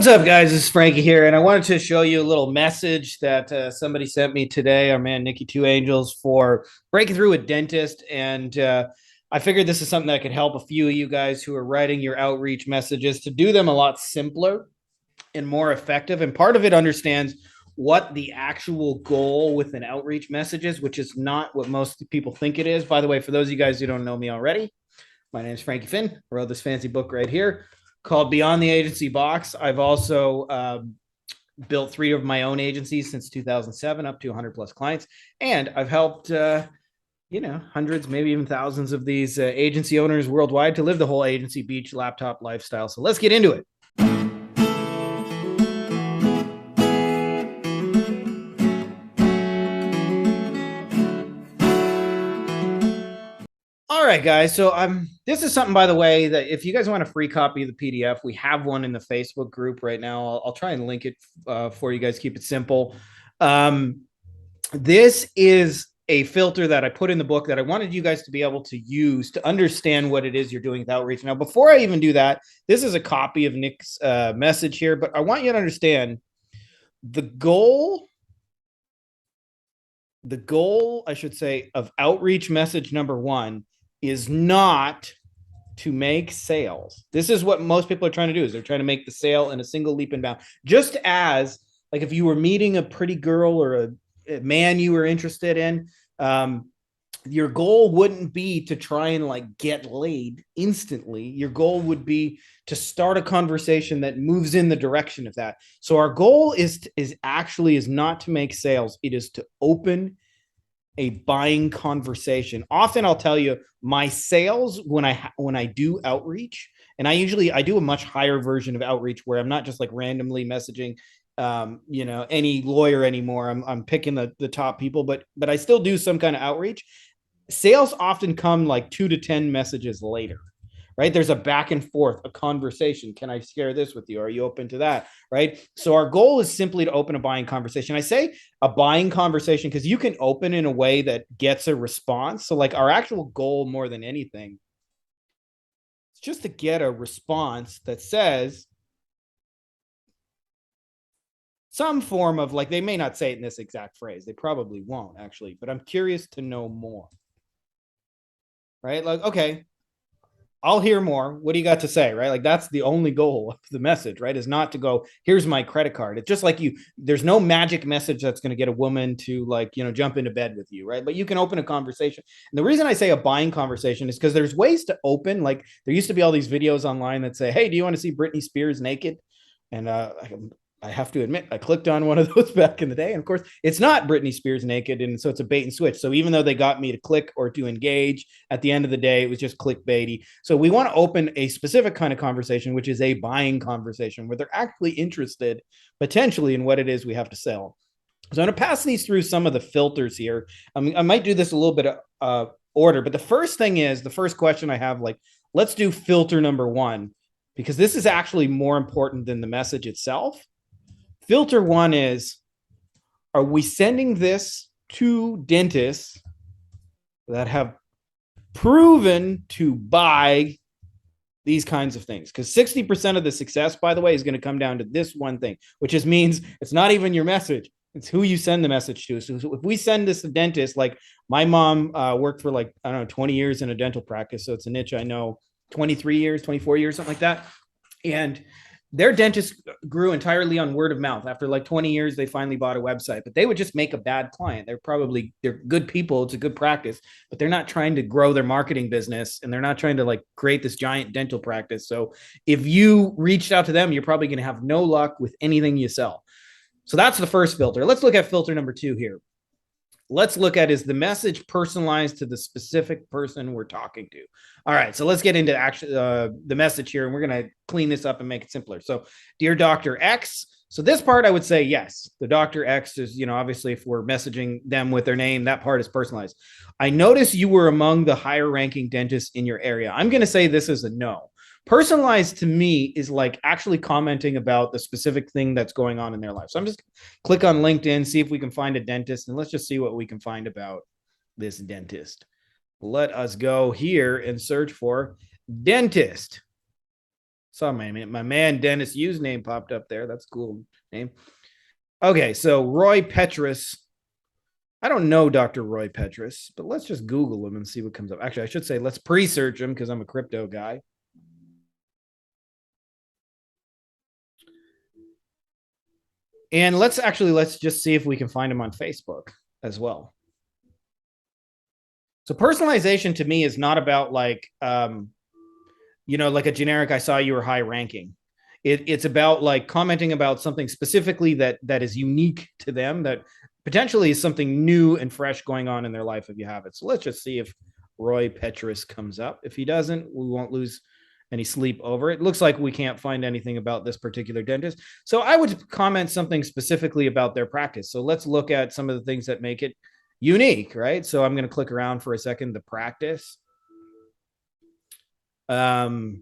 What's up, guys? This is Frankie here, and I wanted to show you a little message that somebody sent me today, our man Nikki Two Angels, for breaking through a dentist. And I figured this is something that could help a few of you guys who are writing your outreach messages to do them a lot simpler and more effective. And part of it understands what the actual goal with an outreach message is, which is not what most people think it is. By the way, for those of you guys who don't know me already, my name is Frankie Finn. I wrote this fancy book right here called Beyond the Agency Box. I've also built 3 of my own agencies since 2007, up to 100 plus clients. And I've helped, hundreds, maybe even thousands of these agency owners worldwide to live the whole agency beach laptop lifestyle. So let's get into it. All right, guys. So this is something, by the way, that if you guys want a free copy of the PDF, we have one in the Facebook group right now. I'll try and link it for you guys. Keep it simple. This is a filter that I put in the book that I wanted you guys to be able to use to understand what it is you're doing with outreach. Now, before I even do that, this is a copy of Nick's message here, but I want you to understand the goal, I should say, of outreach message number 1 is not to make sales. This is what most people are trying to do, is they're trying to make the sale in a single leap and bound. Just as, like, if you were meeting a pretty girl or a man you were interested in, your goal wouldn't be to try and like get laid instantly. Your goal would be to start a conversation that moves in the direction of that. So our goal is not to make sales. It is to open a buying conversation. Often I'll tell you my sales when I do outreach, and I do a much higher version of outreach where I'm not just like randomly messaging any lawyer anymore. I'm picking the top people, but I still do some kind of outreach. Sales often come like 2 to 10 messages later, right? There's a back and forth, a conversation. Can I share this with you? Are you open to that? Right? So our goal is simply to open a buying conversation. I say a buying conversation because you can open in a way that gets a response. So like our actual goal more than anything, it's just to get a response that says some form of, like, they may not say it in this exact phrase. They probably won't actually, but I'm curious to know more. Right? Like, okay, I'll hear more. What do you got to say? Right? Like, that's the only goal of the message, right? Is not to go, here's my credit card. It's just like there's no magic message that's going to get a woman to, like, jump into bed with you, right? But you can open a conversation. And the reason I say a buying conversation is because there's ways to open, like, there used to be all these videos online that say, hey, do you want to see Britney Spears naked? And I have to admit, I clicked on one of those back in the day. And of course, it's not Britney Spears naked. And so it's a bait and switch. So even though they got me to click or to engage, at the end of the day, it was just clickbaity. So we want to open a specific kind of conversation, which is a buying conversation where they're actually interested potentially in what it is we have to sell. So I'm going to pass these through some of the filters here. I might do this a little bit of order, but the first question I have, like, let's do filter number 1, because this is actually more important than the message itself. Filter 1 is, are we sending this to dentists that have proven to buy these kinds of things? Because 60% of the success, by the way, is going to come down to this one thing, which means it's not even your message. It's who you send the message to. So if we send this to dentist, like my mom worked for, like, I don't know, 20 years in a dental practice. So it's a niche I know, 23 years, 24 years, something like that. And their dentist grew entirely on word of mouth. After like 20 years, they finally bought a website, but they would just make a bad client. They're good people. It's a good practice, but they're not trying to grow their marketing business, and they're not trying to like create this giant dental practice. So if you reached out to them, you're probably going to have no luck with anything you sell. So that's the first filter. Let's look at filter number 2 here. Let's look at, is the message personalized to the specific person we're talking to? All right, so let's get into actually the message here, and we're going to clean this up and make it simpler. So, dear Dr. X. So this part, I would say, yes, the Dr. X is, obviously if we're messaging them with their name, that part is personalized. I noticed you were among the higher ranking dentists in your area. I'm going to say this is a no. Personalized to me is like actually commenting about the specific thing that's going on in their life. So I'm just click on LinkedIn, see if we can find a dentist, and let's just see what we can find about this dentist. Let us go here and search for dentist. Saw my man Dennis Yu's name popped up there. That's a cool name. Okay, so Roy Petrus. I don't know Dr. Roy Petrus, but let's just Google him and see what comes up. Actually, I should say let's pre-search him because I'm a crypto guy. And let's just see if we can find him on Facebook as well. So personalization to me is not about like like a generic I saw you were high ranking. It's about like commenting about something specifically that is unique to them, that potentially is something new and fresh going on in their life if you have it. So let's just see if Roy Petrus comes up. If he doesn't, we won't lose any sleep over it. It looks like we can't find anything about this particular dentist. So I would comment something specifically about their practice. So let's look at some of the things that make it unique, right? So I'm going to click around for a second, the practice. So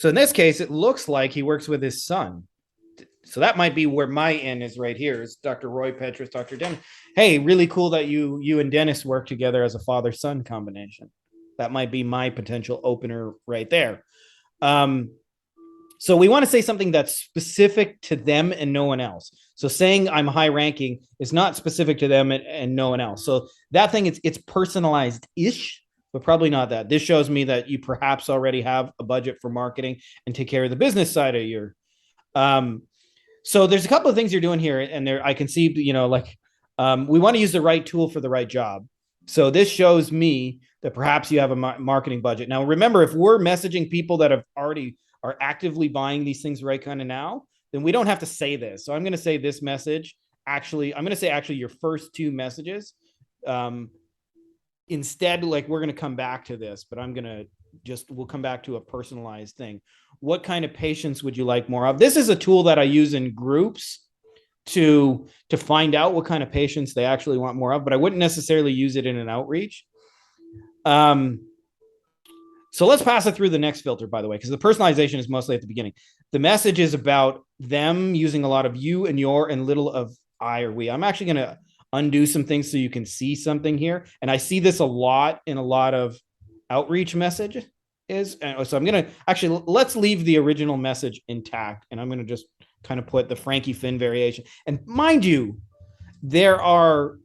in this case, it looks like he works with his son. So that might be where my N is right here. Is Dr. Roy Petrus, Dr. Dennis. Hey, really cool that you and Dennis work together as a father-son combination. That might be my potential opener right there. So we want to say something that's specific to them and no one else. So saying I'm high ranking is not specific to them and no one else. So that thing, it's personalized-ish, but probably not that. This shows me that you perhaps already have a budget for marketing and take care of the business side of your. So there's a couple of things you're doing here, and there I can see, we want to use the right tool for the right job. So this shows me that perhaps you have a marketing budget. Now, remember, if we're messaging people that have already are actively buying these things right kind of now, then we don't have to say this. So I'm going to say this message. Actually, I'm going to say your first two messages. Instead, like we're going to come back to this, but we'll come back to a personalized thing. What kind of patients would you like more of? This is a tool that I use in groups to find out what kind of patients they actually want more of, but I wouldn't necessarily use it in an outreach. So let's pass it through the next filter, by the way, because the personalization is mostly at the beginning. The message is about them using a lot of you and your and little of I or we. I'm actually going to undo some things so you can see something here. And I see this a lot in a lot of outreach messages. So I'm going to actually, let's leave the original message intact. And I'm going to just kind of put the Frankie Finn variation. And mind you, there are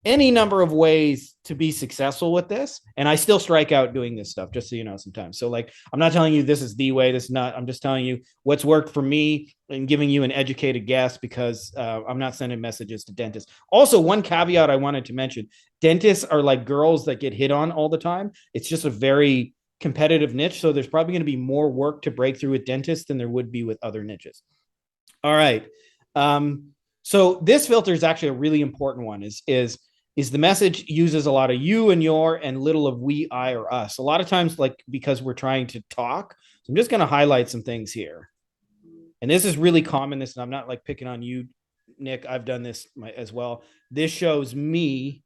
any number of ways to be successful with this. And I still strike out doing this stuff, just so you know, sometimes. So like, I'm not telling you this is the way, this is not, I'm just telling you what's worked for me and giving you an educated guess, because I'm not sending messages to dentists. Also, one caveat I wanted to mention, dentists are like girls that get hit on all the time. It's just a very competitive niche. So there's probably going to be more work to break through with dentists than there would be with other niches. All right. So this filter is actually a really important one, is the message uses a lot of you and your and little of we, I, or us. A lot of times, like, because we're trying to talk. So I'm just going to highlight some things here. And this is really common. This, and I'm not like picking on you, Nick. I've done this as well. This shows me.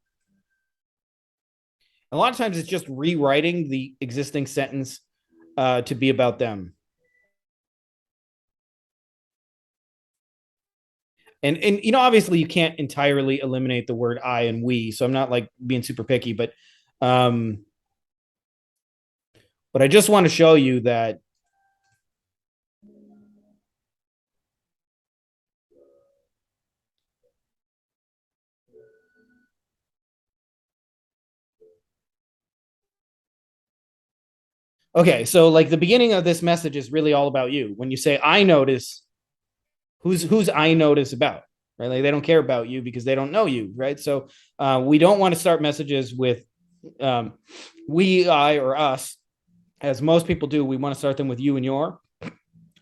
A lot of times it's just rewriting the existing sentence to be about them. And obviously you can't entirely eliminate the word I and we, so I'm not like being super picky, but I just want to show you that okay, so like the beginning of this message is really all about you. When you say I notice, who's I notice about? Right? Like they don't care about you because they don't know you, right? So we don't want to start messages with we, I, or us, as most people do. We want to start them with you and your.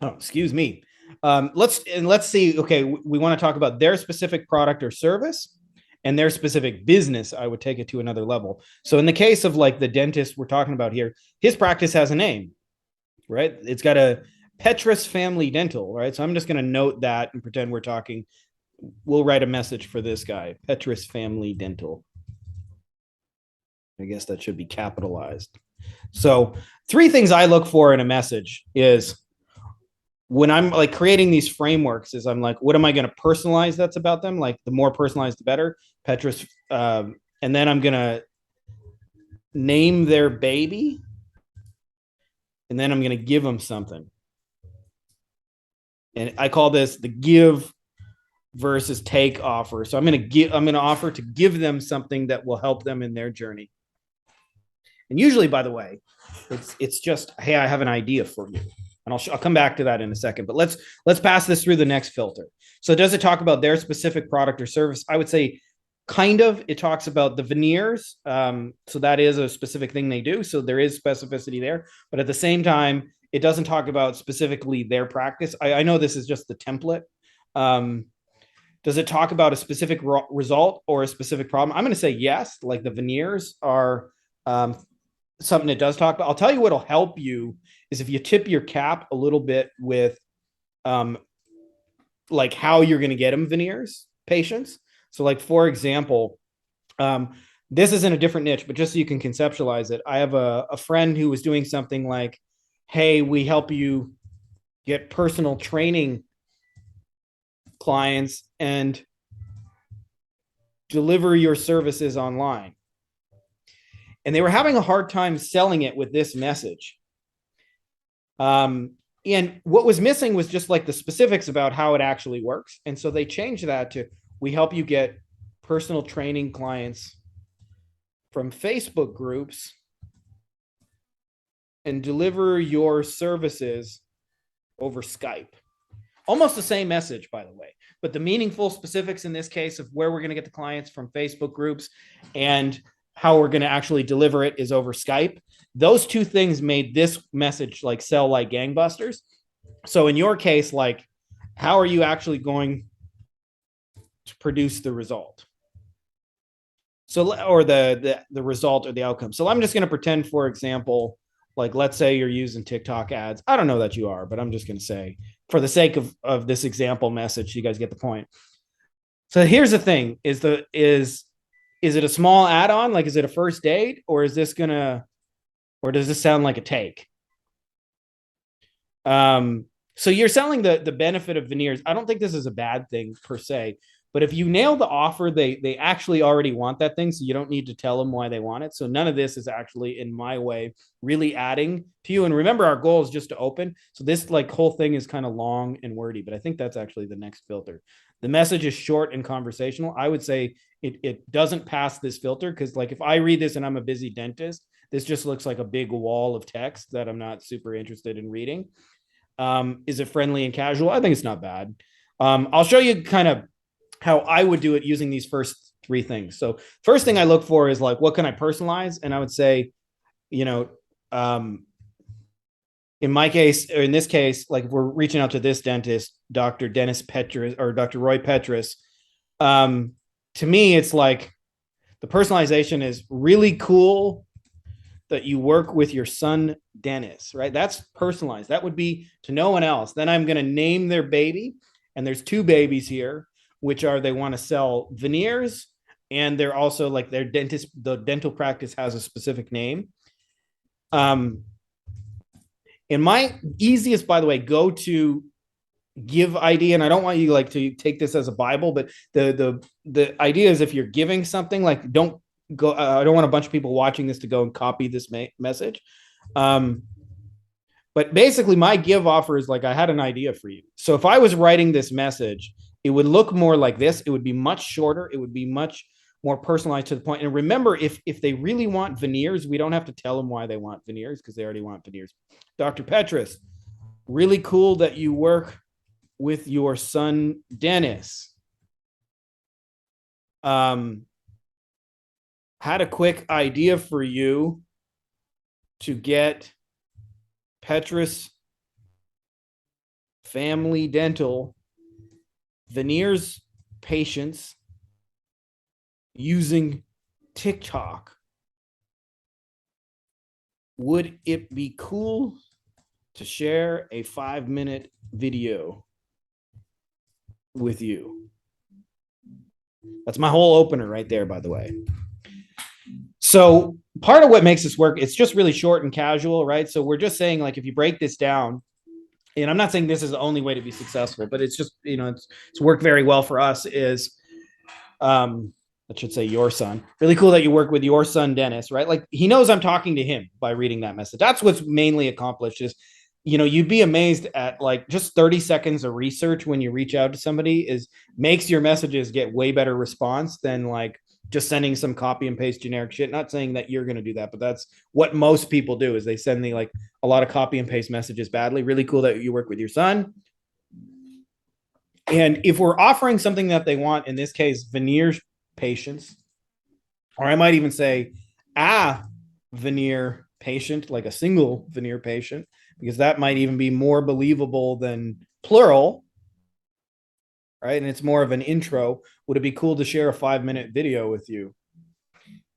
Oh, excuse me. Let's see. Okay, we want to talk about their specific product or service and their specific business. I would take it to another level. So in the case of like the dentist we're talking about here, his practice has a name, right? It's got a Petrus Family Dental, right? So I'm just going to note that and pretend we're talking. We'll write a message for this guy, Petrus Family Dental. I guess that should be capitalized. So 3 things I look for in a message is when I'm like creating these frameworks is I'm like, what am I going to personalize that's about them? Like the more personalized, the better. Petrus. And then I'm going to name their baby. and then I'm going to give them something. And I call this the give versus take offer. So I'm going to offer to give them something that will help them in their journey. And usually, by the way, it's just, hey, I have an idea for you. And I'll come back to that in a second. But let's pass this through the next filter. So does it talk about their specific product or service? I would say kind of. It talks about the veneers. So that is a specific thing they do. So there is specificity there. But at the same time, it doesn't talk about specifically their practice. I know this is just the template. Does it talk about a specific result or a specific problem? I'm going to say yes. Like the veneers are something it does talk about. I'll tell you what'll help you is if you tip your cap a little bit with like how you're going to get them veneers patients. So like, for example, this is in a different niche, but just so you can conceptualize it, I have a friend who was doing something like, hey, we help you get personal training clients and deliver your services online. And they were having a hard time selling it with this message. And what was missing was just like the specifics about how it actually works. And so they changed that to, we help you get personal training clients from Facebook groups and deliver your services over Skype. Almost the same message, by the way, but the meaningful specifics in this case of where we're going to get the clients from Facebook groups and how we're going to actually deliver it is over Skype. Those two things made this message like sell like gangbusters. So in your case, like, how are you actually going to produce the result? So, or the result or the outcome. So I'm just going to pretend, for example, like, let's say you're using TikTok ads. I don't know that you are, but I'm just going to say, for the sake of this example message, you guys get the point. So here's the thing: is it a small add-on? Like, is it a first date, or is this gonna, or does this sound like a take? So you're selling the benefit of veneers. I don't think this is a bad thing per se, but if you nail the offer, they actually already want that thing, so you don't need to tell them why they want it. So none of this is actually, in my way, really adding to you. And remember, our goal is just to open. So this like whole thing is kind of long and wordy, but I think that's actually the next filter. The message is short and conversational. I would say it doesn't pass this filter because, like, if I read this and I'm a busy dentist, this just looks like a big wall of text that I'm not super interested in reading. Is it friendly and casual? I think it's not bad. I'll show you kind of how I would do it using these first three things. So first thing I look for is like, what can I personalize? And I would say, you know, in my case, or in this case, like if we're reaching out to this dentist, Dr. Dennis Petrus or Dr. Roy Petrus, to me, it's like the personalization is really cool that you work with your son, Dennis, right? That's personalized. That would be to no one else. Then I'm going to name their baby. And there's two babies here, which are, they want to sell veneers. And they're also like their dentist, the dental practice has a specific name. In my easiest, by the way, go to give idea, and I don't want you like to take this as a Bible, but the idea is if you're giving something, like don't go, I don't want a bunch of people watching this to go and copy this message. But basically my give offer is like, I had an idea for you. So if I was writing this message, it would look more like this. It would be much shorter. It would be much more personalized to the point. And remember, if they really want veneers, we don't have to tell them why they want veneers because they already want veneers. Dr. Petrus, really cool that you work with your son, Dennis. Had a quick idea for you to get Petrus Family Dental veneers patients using TikTok. Would it be cool to share a 5-minute video with you? That's my whole opener right there, by the way. So part of what makes this work, it's just really short and casual, right? So we're just saying, like, if you break this down, and I'm not saying this is the only way to be successful, but it's just, you know, it's worked very well for us, is That should say your son. Really cool that you work with your son, Dennis, right? Like he knows I'm talking to him by reading that message. That's what's mainly accomplished is, you'd be amazed at like just 30 seconds of research when you reach out to somebody is makes your messages get way better response than like just sending some copy and paste generic shit. Not saying that you're going to do that, but that's what most people do is they send me like a lot of copy and paste messages badly. Really cool that you work with your son. And if we're offering something that they want, in this case, veneer patients, or I might even say a veneer patient, like a single veneer patient, because that might even be more believable than plural, right? And it's more of an intro. Would it be cool to share a 5-minute video with you?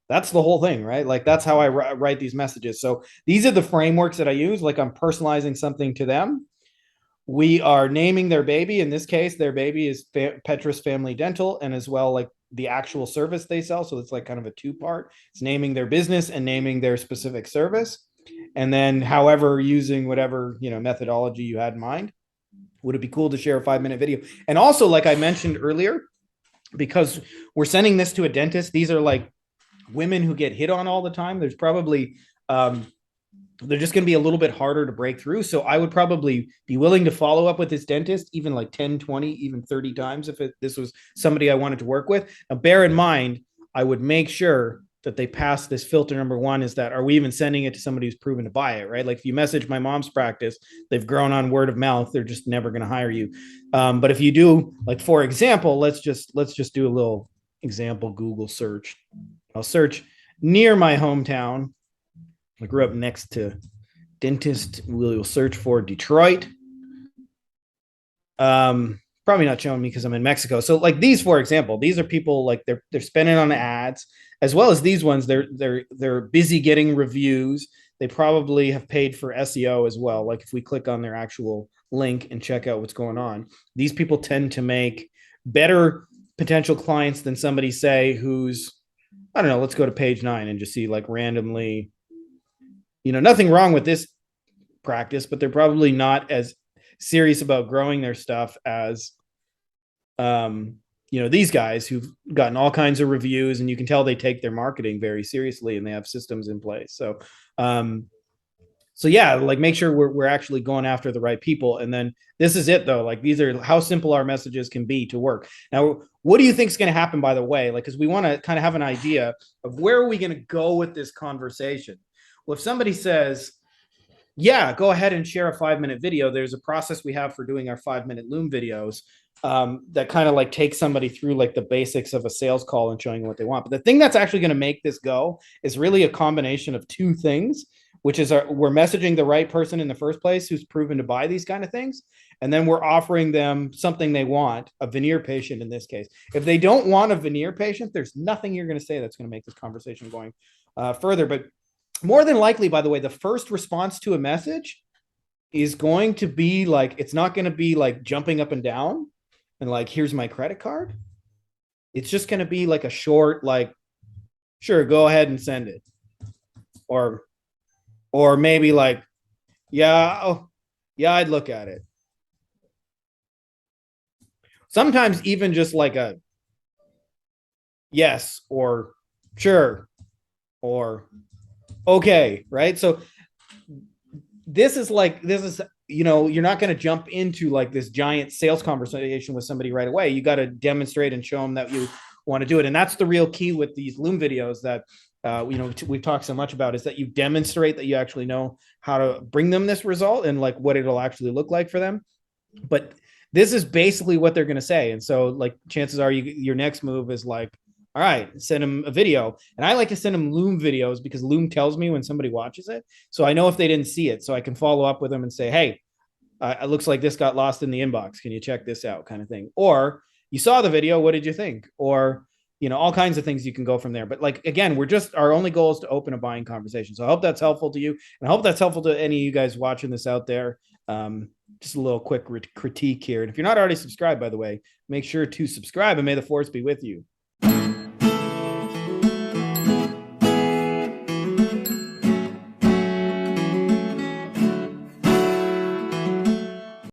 That's the whole thing, right? Like that's how I write these messages. So these are the frameworks that I use. Like I'm personalizing something to them. We are naming their baby. In this case, their baby is Petrus Family Dental, and as well like the actual service they sell. So it's like kind of a two-part. It's naming their business and naming their specific service. And then however, using whatever, methodology you had in mind, would it be cool to share a 5-minute video? And also, like I mentioned earlier, because we're sending this to a dentist, these are like women who get hit on all the time. There's probably, they're just going to be a little bit harder to break through. So I would probably be willing to follow up with this dentist, even like 10, 20, even 30 times if this was somebody I wanted to work with. Now, bear in mind, I would make sure that they pass this filter. Number one is that, are we even sending it to somebody who's proven to buy it, right? Like if you message my mom's practice, they've grown on word of mouth, they're just never going to hire you. But if you do, like, for example, let's just do a little example Google search. I'll search near my hometown. I grew up next to dentist. We'll search for Detroit. Probably not showing me because I'm in Mexico. So like these, for example, these are people like they're spending on ads, as well as these ones. They're busy getting reviews. They probably have paid for SEO as well. Like if we click on their actual link and check out what's going on, these people tend to make better potential clients than somebody, say, who's, I don't know, let's go to page 9 and just see like randomly, nothing wrong with this practice, but they're probably not as serious about growing their stuff as these guys who've gotten all kinds of reviews, and you can tell they take their marketing very seriously and they have systems in place. So yeah, like make sure we're actually going after the right people. And then this is it though, like these are how simple our messages can be to work. Now, what do you think is going to happen, by the way? Like, because we want to kind of have an idea of where are we going to go with this conversation. Well, if somebody says, yeah, go ahead and share a 5-minute video, there's a process we have for doing our 5-minute Loom videos that kind of like takes somebody through like the basics of a sales call and showing them what they want. But the thing that's actually going to make this go is really a combination of two things, which is we're messaging the right person in the first place who's proven to buy these kind of things. And then we're offering them something they want, a veneer patient in this case. If they don't want a veneer patient, there's nothing you're going to say that's going to make this conversation going further. But more than likely, by the way, the first response to a message is going to be like, it's not going to be like jumping up and down and like, here's my credit card. It's just going to be like a short, like, sure, go ahead and send it. Or maybe like, yeah, I'd look at it. Sometimes even just like a yes, or sure, or okay, right? So this is you're not going to jump into like this giant sales conversation with somebody right away. You got to demonstrate and show them that you want to do it. And that's the real key with these Loom videos that we've talked so much about, is that you demonstrate that you actually know how to bring them this result and like what it'll actually look like for them. But this is basically what they're going to say. And so like chances are your next move is like, all right, send them a video. And I like to send them Loom videos because Loom tells me when somebody watches it. So I know if they didn't see it, so I can follow up with them and say, hey, it looks like this got lost in the inbox. Can you check this out, kind of thing? Or you saw the video, what did you think? Or, all kinds of things you can go from there. But like, again, our only goal is to open a buying conversation. So I hope that's helpful to you. And I hope that's helpful to any of you guys watching this out there. Just a little quick critique here. And if you're not already subscribed, by the way, make sure to subscribe, and may the force be with you.